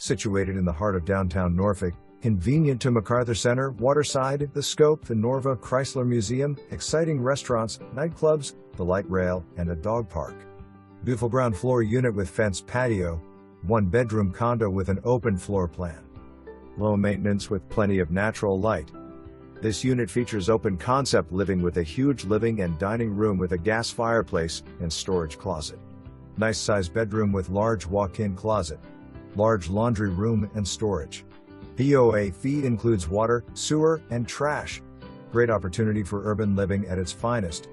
Situated in the heart of downtown Norfolk, convenient to MacArthur Center, WATERSIDE, the Scope, the NORVA CHRYSLER Museum, exciting restaurants, nightclubs, the light rail, and a dog park. Beautiful ground floor unit with fenced patio, 1-bedroom condo with an open floor plan. Low maintenance with plenty of natural light. This unit features open concept living with a huge living and dining room with a gas fireplace and storage closet. Nice size bedroom with large walk-in closet. Large laundry room and storage. POA fee includes water, sewer, and trash. Great opportunity for urban living at its finest.